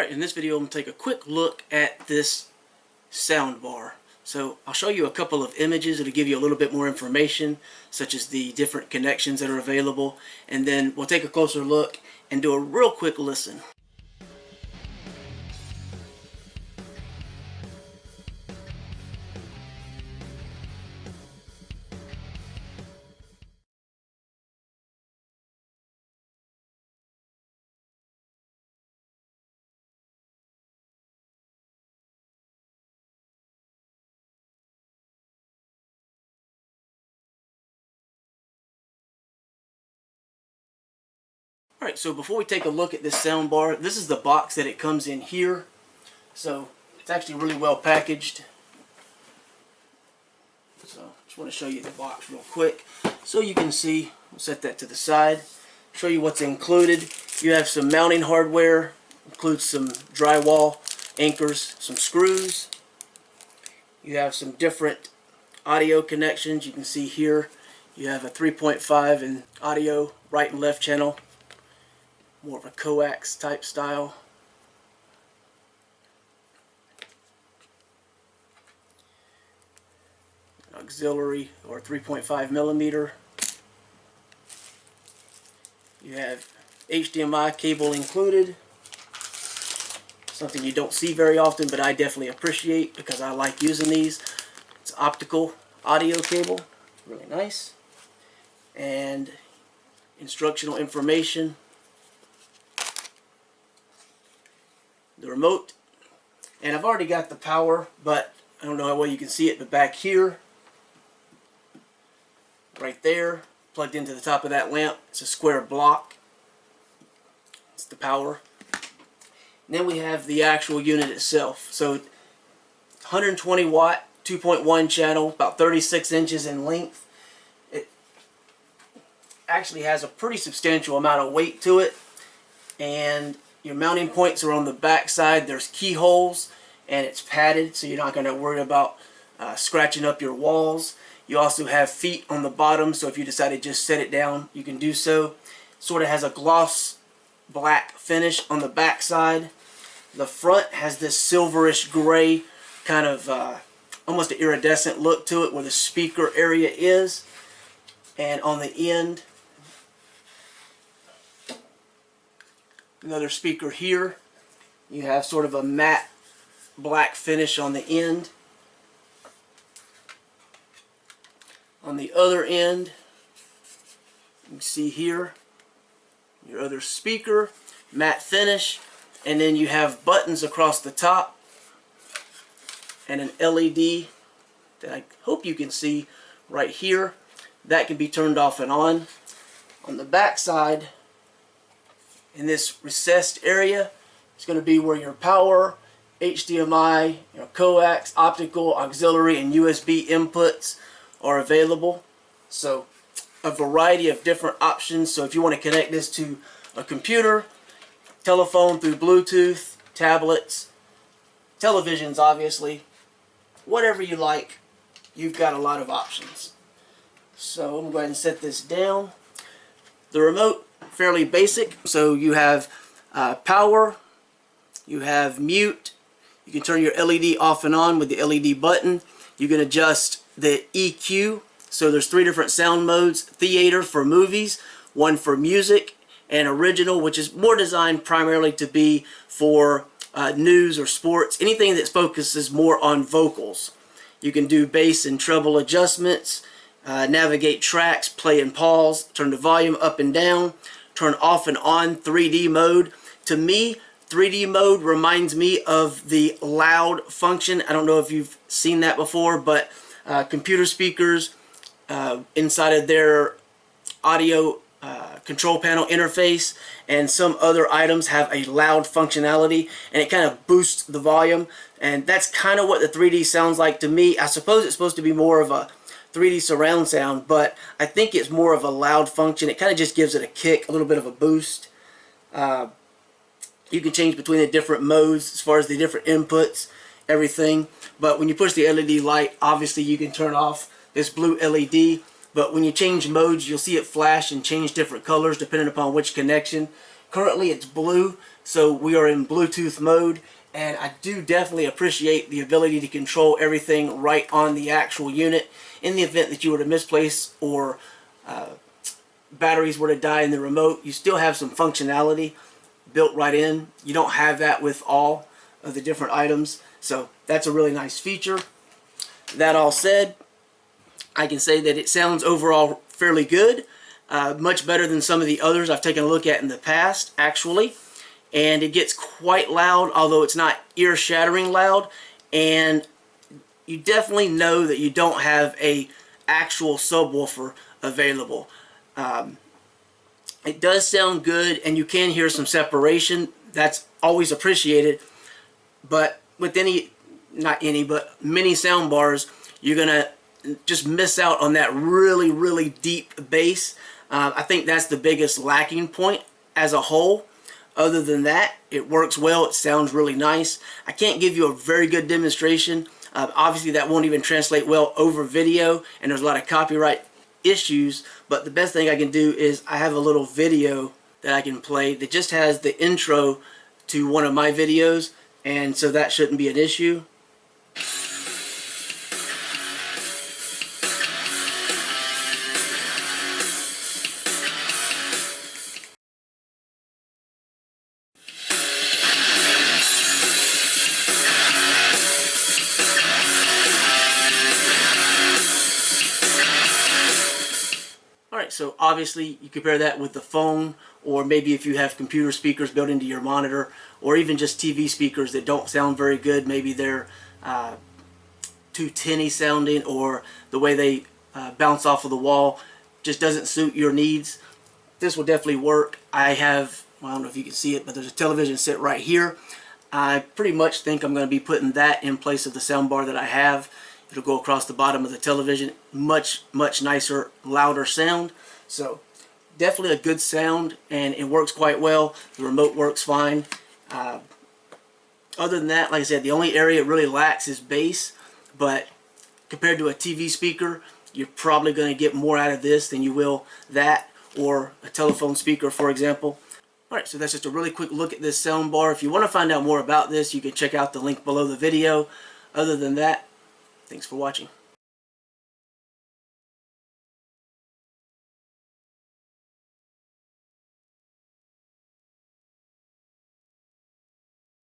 Alright, in this video I'm going to take a quick look at this sound bar. So I'll show you a couple of images that'll give you a little bit more information, such as the different connections that are available, and then we'll take a closer look and do a real quick listen. Alright, so before we take a look at this sound bar, this is the box that it comes in here. So it's actually really well packaged. So just want to show you the box real quick so you can see. We'll set that to the side, show you what's included. You have some mounting hardware, includes some drywall anchors, some screws. You have some different audio connections. You can see here you have a 3.5 in audio right and left channel, more of a coax type style. Auxiliary or 3.5 millimeter. You have HDMI cable included. Something you don't see very often, but I definitely appreciate because I like using these. It's optical audio cable, really nice. And instructional information. The remote, and I've already got the power, but I don't know how well you can see it, but back here, right there, plugged into the top of that lamp, it's a square block. It's the power. And then we have the actual unit itself. So 120 watt, 2.1 channel, about 36 inches in length. It actually has a pretty substantial amount of weight to it, and your mounting points are on the back side. There's keyholes, and it's padded, so you're not going to worry about scratching up your walls. You also have feet on the bottom, so if you decide to just set it down, you can do so. Sort of has a gloss black finish on the back side. The front has this silverish gray kind of almost an iridescent look to it where the speaker area is. And on the end, another speaker here. You have sort of a matte black finish on the end. On the other end, you can see here your other speaker, matte finish, and then you have buttons across the top and an LED that I hope you can see right here. That can be turned off and on. On the back side, in this recessed area, it's going to be where your power, HDMI, coax, optical, auxiliary, and USB inputs are available. So a variety of different options. So if you want to connect this to a computer, telephone through Bluetooth, tablets, televisions obviously, whatever you like, you've got a lot of options. So I'm going to go ahead and set this down. The remote, fairly basic. So you have power, you have mute, you can turn your LED off and on with the LED button. You can adjust the EQ. So there's 3 different sound modes: theater for movies, one for music, and original, which is more designed primarily to be for news or sports, anything that focuses more on vocals. You can do bass and treble adjustments, navigate tracks, play and pause, turn the volume up and down, turn off and on 3D mode. To me, 3D mode reminds me of the loud function. I don't know if you've seen that before, but computer speakers inside of their audio control panel interface and some other items have a loud functionality, and it kind of boosts the volume, and that's kind of what the 3D sounds like to me. I suppose it's supposed to be more of a 3D surround sound, but I think it's more of a loud function. It kind of just gives it a kick, a little bit of a boost. You can change between the different modes as far as the different inputs, everything. But when you push the LED light, obviously you can turn off this blue LED. But when you change modes, you'll see it flash and change different colors depending upon which connection. Currently it's blue, so we are in Bluetooth mode, and I do definitely appreciate the ability to control everything right on the actual unit. In the event that you were to misplace or batteries were to die in the remote, you still have some functionality built right in. You don't have that with all of the different items, so that's a really nice feature. That all said, I can say that it sounds overall fairly good, much better than some of the others I've taken a look at in the past, actually. And it gets quite loud, although it's not ear-shattering loud, and you definitely know that you don't have a actual subwoofer available. It does sound good, and you can hear some separation. That's always appreciated, but with many sound bars, you're gonna just miss out on that really, really deep bass. I think that's the biggest lacking point as a whole. Other than that, it works well. It sounds really nice. I can't give you a very good demonstration. Obviously, that won't even translate well over video, and there's a lot of copyright issues, but the best thing I can do is I have a little video that I can play that just has the intro to one of my videos, and so that shouldn't be an issue. Alright, so obviously you compare that with the phone, or maybe if you have computer speakers built into your monitor, or even just TV speakers that don't sound very good. Maybe they're too tinny sounding, or the way they bounce off of the wall just doesn't suit your needs. This will definitely work. I don't know if you can see it, but there's a television set right here. I pretty much think I'm going to be putting that in place of the soundbar that I have. It'll go across the bottom of the television. Much nicer, louder sound. So definitely a good sound, and it works quite well. The remote works fine. Other than that, like I said, the only area it really lacks is bass, but compared to a TV speaker, you're probably going to get more out of this than you will that, or a telephone speaker, for example. Alright, so that's just a really quick look at this soundbar. If you want to find out more about this, you can check out the link below the video. Other than that, thanks for watching.